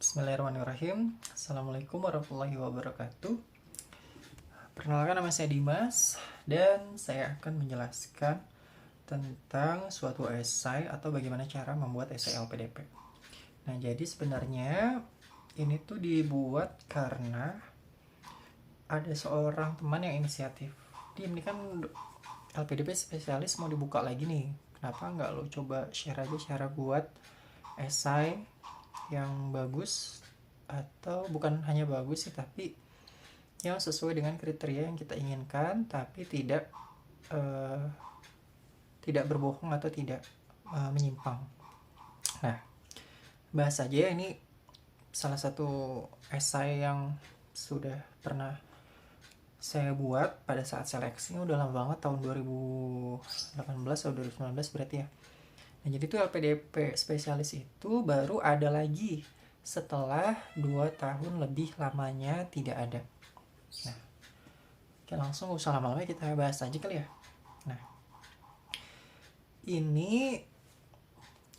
Bismillahirrahmanirrahim. Assalamualaikum warahmatullahi wabarakatuh. Perkenalkan, nama saya Dimas dan saya akan menjelaskan tentang suatu esai atau bagaimana cara membuat esai LPDP. Nah, jadi sebenarnya ini tuh dibuat karena ada seorang teman yang inisiatif. Ini kan LPDP spesialis mau dibuka lagi nih. Kenapa nggak lo coba share aja cara buat esai yang bagus, atau bukan hanya bagus sih, tapi yang sesuai dengan kriteria yang kita inginkan, tapi tidak berbohong atau tidak menyimpang. Nah, bahas aja ini salah satu esai yang sudah pernah saya buat pada saat seleksi, udah lama banget, tahun 2018 atau 2019 berarti ya. Nah, jadi tuh LPDP spesialis itu baru ada lagi setelah 2 tahun lebih lamanya tidak ada. Nah, oke, langsung gak usah lama-lama, kita bahas aja kali ya. Nah, ini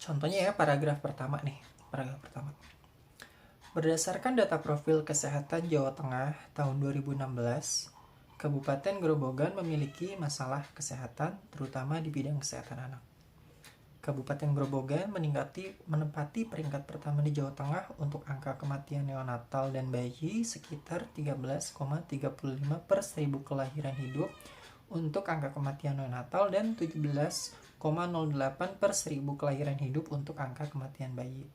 contohnya ya, paragraf pertama nih. Paragraf pertama. Berdasarkan data profil kesehatan Jawa Tengah tahun 2016, Kabupaten Grobogan memiliki masalah kesehatan, terutama di bidang kesehatan anak. Kabupaten Grobogan menempati peringkat pertama di Jawa Tengah untuk angka kematian neonatal dan bayi sekitar 13,35 per 1000 kelahiran hidup untuk angka kematian neonatal dan 17,08 per 1000 kelahiran hidup untuk angka kematian bayi.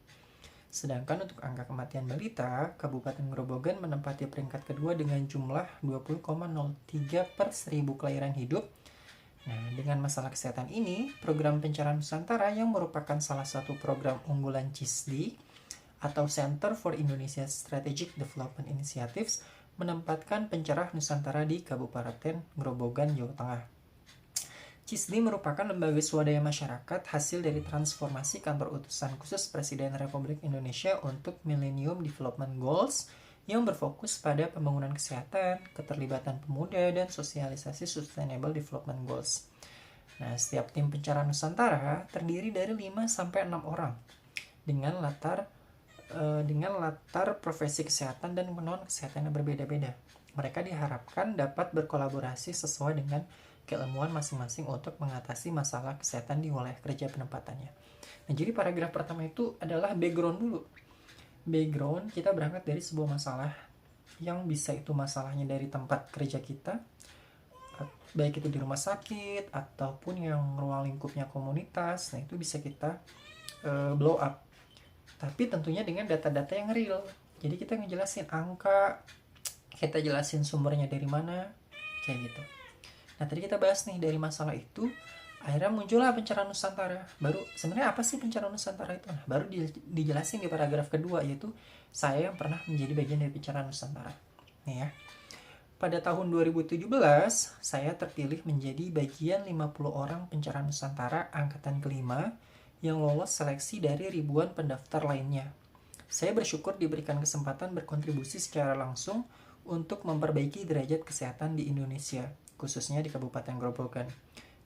Sedangkan untuk angka kematian balita, Kabupaten Grobogan menempati peringkat kedua dengan jumlah 20,03 per 1000 kelahiran hidup. Nah, dengan masalah kesehatan ini, program Pencerahan Nusantara yang merupakan salah satu program unggulan CISDI atau Center for Indonesia Strategic Development Initiatives menempatkan Pencerah Nusantara di Kabupaten Grobogan, Jawa Tengah. CISDI merupakan lembaga swadaya masyarakat hasil dari transformasi kantor utusan khusus Presiden Republik Indonesia untuk Millennium Development Goals yang berfokus pada pembangunan kesehatan, keterlibatan pemuda, dan sosialisasi Sustainable Development Goals. Nah, setiap tim Pencerahan Nusantara terdiri dari 5-6 orang dengan latar profesi kesehatan dan non kesehatan yang berbeda-beda. Mereka diharapkan dapat berkolaborasi sesuai dengan keilmuan masing-masing untuk mengatasi masalah kesehatan di wilayah kerja penempatannya. Nah, jadi paragraf pertama itu adalah background dulu. Background, kita berangkat dari sebuah masalah yang bisa itu masalahnya dari tempat kerja kita, baik itu di rumah sakit ataupun yang ruang lingkupnya komunitas. Nah, itu bisa kita blow up, tapi tentunya dengan data-data yang real. Jadi kita ngejelasin angka, kita jelasin sumbernya dari mana, kayak gitu. Nah, tadi kita bahas nih dari masalah itu, akhirnya muncullah Pencerahan Nusantara. Baru sebenarnya apa sih Pencerahan Nusantara itu? Nah, baru dijelasin di paragraf kedua, yaitu saya yang pernah menjadi bagian dari Pencerahan Nusantara. Nih ya. Pada tahun 2017, saya terpilih menjadi bagian 50 orang Pencerahan Nusantara angkatan kelima yang lolos seleksi dari ribuan pendaftar lainnya. Saya bersyukur diberikan kesempatan berkontribusi secara langsung untuk memperbaiki derajat kesehatan di Indonesia, khususnya di Kabupaten Grobogan.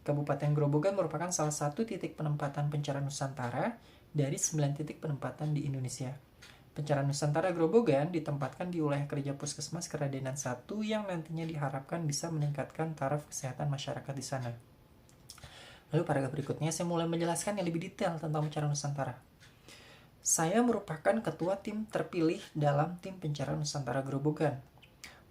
Kabupaten Grobogan merupakan salah satu titik penempatan Pencerahan Nusantara dari 9 titik penempatan di Indonesia. Pencerahan Nusantara Grobogan ditempatkan di wilayah kerja Puskesmas Keradenan 1 yang nantinya diharapkan bisa meningkatkan taraf kesehatan masyarakat di sana. Lalu paragraf berikutnya saya mulai menjelaskan yang lebih detail tentang Pencerahan Nusantara. Saya merupakan ketua tim terpilih dalam tim Pencerahan Nusantara Grobogan.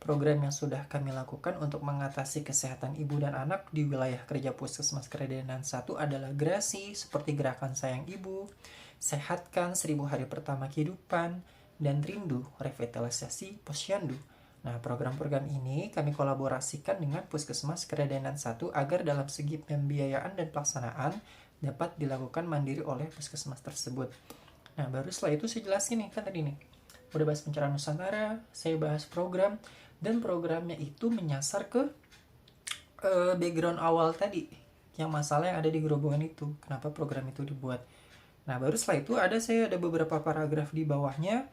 Program yang sudah kami lakukan untuk mengatasi kesehatan ibu dan anak di wilayah kerja Puskesmas Keradenan 1 adalah gerasi seperti Gerakan Sayang Ibu, Sehatkan 1000 Hari Pertama Kehidupan, dan Rindu Revitalisasi Posyandu. Nah, program-program ini kami kolaborasikan dengan Puskesmas Keradenan 1 agar dalam segi pembiayaan dan pelaksanaan dapat dilakukan mandiri oleh Puskesmas tersebut. Nah, baru setelah itu saya jelasin nih, kan tadi nih, udah bahas Pencerahan Nusantara, saya bahas program, dan programnya itu menyasar ke background awal tadi, yang masalah yang ada di Grobogan itu, kenapa program itu dibuat. Nah, baru setelah itu saya ada beberapa paragraf di bawahnya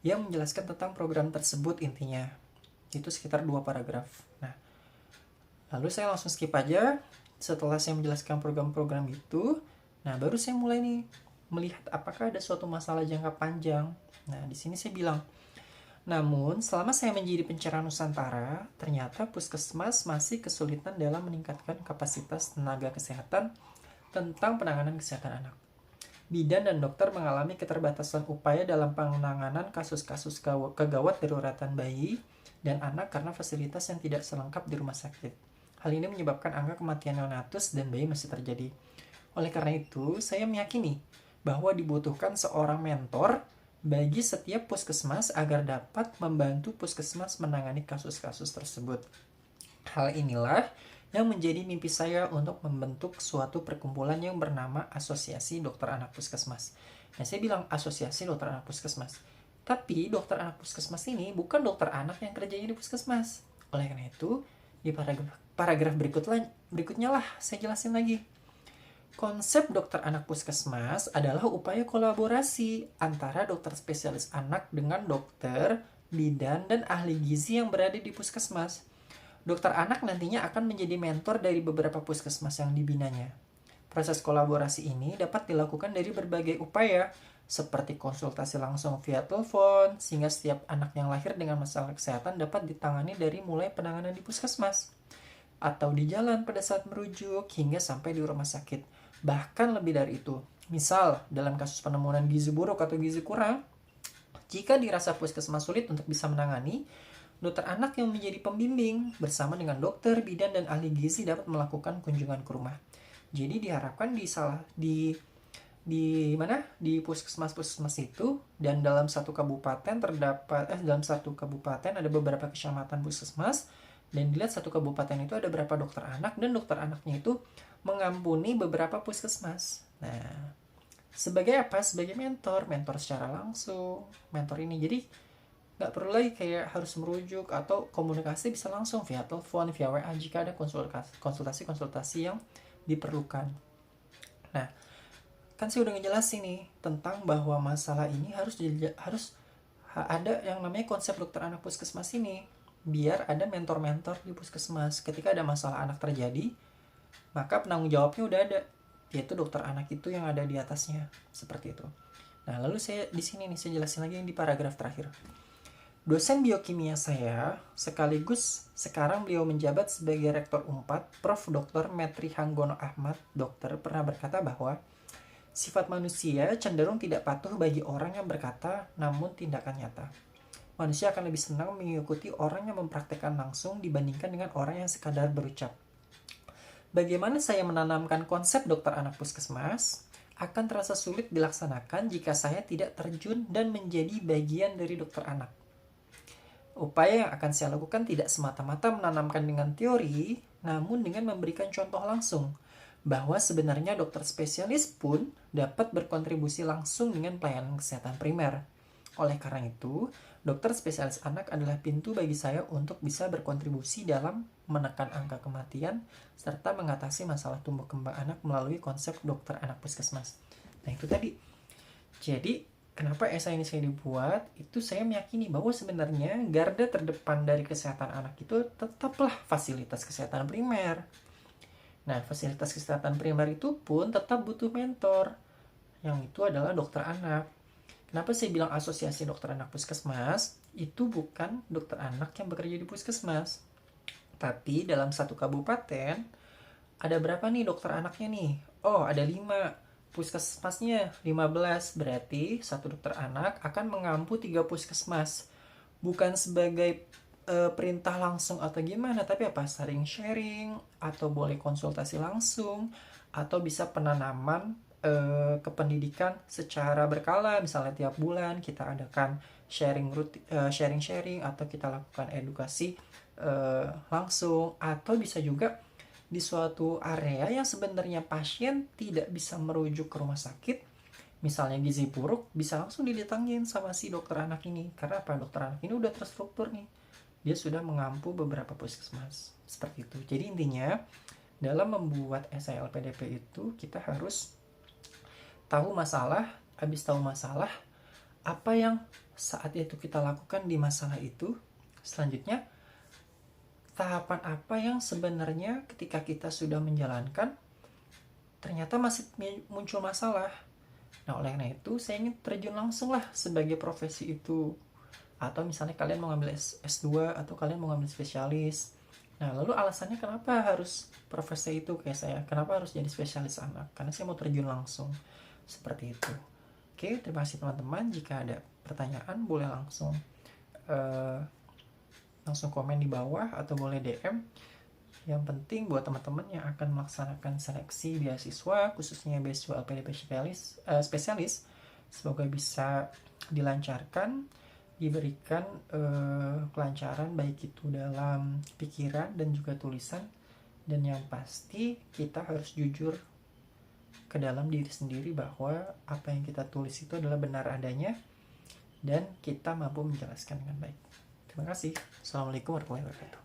yang menjelaskan tentang program tersebut intinya. Itu sekitar 2 paragraf. Nah, lalu saya langsung skip aja. Setelah saya menjelaskan program-program itu, nah baru saya mulai nih melihat apakah ada suatu masalah jangka panjang. Nah, di sini saya bilang, namun, selama saya menjadi pencerah Nusantara, ternyata puskesmas masih kesulitan dalam meningkatkan kapasitas tenaga kesehatan tentang penanganan kesehatan anak. Bidan dan dokter mengalami keterbatasan upaya dalam penanganan kasus-kasus kegawat daruratan bayi dan anak karena fasilitas yang tidak selengkap di rumah sakit. Hal ini menyebabkan angka kematian neonatus dan bayi masih terjadi. Oleh karena itu, saya meyakini bahwa dibutuhkan seorang mentor bagi setiap puskesmas agar dapat membantu puskesmas menangani kasus-kasus tersebut. Hal inilah yang menjadi mimpi saya untuk membentuk suatu perkumpulan yang bernama Asosiasi Dokter Anak Puskesmas. Nah, saya bilang Asosiasi Dokter Anak Puskesmas. Tapi dokter anak puskesmas ini bukan dokter anak yang kerjanya di puskesmas. Oleh karena itu, di paragraf berikutnya lah saya jelasin lagi. Konsep dokter anak puskesmas adalah upaya kolaborasi antara dokter spesialis anak dengan dokter, bidan, dan ahli gizi yang berada di puskesmas. Dokter anak nantinya akan menjadi mentor dari beberapa puskesmas yang dibinanya. Proses kolaborasi ini dapat dilakukan dari berbagai upaya, seperti konsultasi langsung via telepon, sehingga setiap anak yang lahir dengan masalah kesehatan dapat ditangani dari mulai penanganan di puskesmas, atau di jalan pada saat merujuk, hingga sampai di rumah sakit. Bahkan lebih dari itu. Misal, dalam kasus penemuan gizi buruk atau gizi kurang, jika dirasa puskesmas sulit untuk bisa menangani, dokter anak yang menjadi pembimbing bersama dengan dokter, bidan, dan ahli gizi dapat melakukan kunjungan ke rumah. Jadi diharapkan di puskesmas itu, dan dalam satu kabupaten ada beberapa kecamatan puskesmas, dan dilihat satu kabupaten itu ada berapa dokter anak, dan dokter anaknya itu mengampuni beberapa puskesmas. Nah, sebagai apa? Sebagai mentor secara langsung, mentor ini. Jadi nggak perlu lagi kayak harus merujuk atau komunikasi, bisa langsung via telepon, via WA jika ada konsultasi yang diperlukan. Nah, kan saya udah ngejelasin nih tentang bahwa masalah ini harus ada yang namanya konsep dokter anak puskesmas ini, biar ada mentor-mentor di puskesmas. Ketika ada masalah anak terjadi, maka penanggung jawabnya udah ada, yaitu dokter anak itu yang ada di atasnya, seperti itu. Nah, lalu saya di sini nih saya jelasin lagi yang di paragraf terakhir. Dosen biokimia saya, sekaligus sekarang beliau menjabat sebagai Rektor Unpad, Prof. Dr. Metri Hanggono Ahmad, dokter, pernah berkata bahwa sifat manusia cenderung tidak patuh bagi orang yang berkata namun tindakan nyata. Manusia akan lebih senang mengikuti orang yang mempraktekkan langsung dibandingkan dengan orang yang sekadar berucap. Bagaimana saya menanamkan konsep dokter anak puskesmas akan terasa sulit dilaksanakan jika saya tidak terjun dan menjadi bagian dari dokter anak. Upaya yang akan saya lakukan tidak semata-mata menanamkan dengan teori, namun dengan memberikan contoh langsung, bahwa sebenarnya dokter spesialis pun dapat berkontribusi langsung dengan pelayanan kesehatan primer. Oleh karena itu, dokter spesialis anak adalah pintu bagi saya untuk bisa berkontribusi dalam menekan angka kematian serta mengatasi masalah tumbuh kembang anak melalui konsep dokter anak puskesmas. Nah, itu tadi. Jadi, kenapa esai ini saya dibuat? Itu saya meyakini bahwa sebenarnya garda terdepan dari kesehatan anak itu tetaplah fasilitas kesehatan primer. Nah, fasilitas kesehatan primer itu pun tetap butuh mentor, yang itu adalah dokter anak. Kenapa saya bilang asosiasi dokter anak puskesmas? Itu bukan dokter anak yang bekerja di puskesmas. Tapi dalam satu kabupaten, ada berapa nih dokter anaknya nih? Oh, ada 5. Puskesmasnya 15, berarti satu dokter anak akan mengampu 3 puskesmas. Bukan sebagai perintah langsung atau gimana, tapi apa, sharing atau boleh konsultasi langsung, atau bisa penanaman kependidikan secara berkala, misalnya tiap bulan kita adakan sharing atau kita lakukan edukasi langsung, atau bisa juga di suatu area yang sebenarnya pasien tidak bisa merujuk ke rumah sakit, misalnya gizi buruk, bisa langsung didatangin sama si dokter anak ini. Karena apa? Dokter anak ini udah terstruktur nih, dia sudah mengampu beberapa puskesmas, seperti itu. Jadi intinya dalam membuat SILPDP itu kita harus tahu masalah, habis tahu masalah, apa yang saat itu kita lakukan di masalah itu. Selanjutnya, tahapan apa yang sebenarnya ketika kita sudah menjalankan ternyata masih muncul masalah. Nah, oleh karena itu saya ingin terjun langsung lah sebagai profesi itu. Atau misalnya kalian mau ngambil S2 atau kalian mau ngambil spesialis. Nah, lalu alasannya kenapa harus profesi itu kayak saya? Kenapa harus jadi spesialis anak? Karena saya mau terjun langsung. Seperti itu. Oke, terima kasih teman-teman. Jika ada pertanyaan boleh eh, langsung komen di bawah atau boleh DM. Yang penting buat teman-teman yang akan melaksanakan seleksi beasiswa, khususnya beasiswa LPDP spesialis, semoga bisa dilancarkan, diberikan kelancaran baik itu dalam pikiran dan juga tulisan, dan yang pasti kita harus jujur ke dalam diri sendiri bahwa apa yang kita tulis itu adalah benar adanya dan kita mampu menjelaskan dengan baik. Terima kasih. Assalamualaikum warahmatullahi wabarakatuh.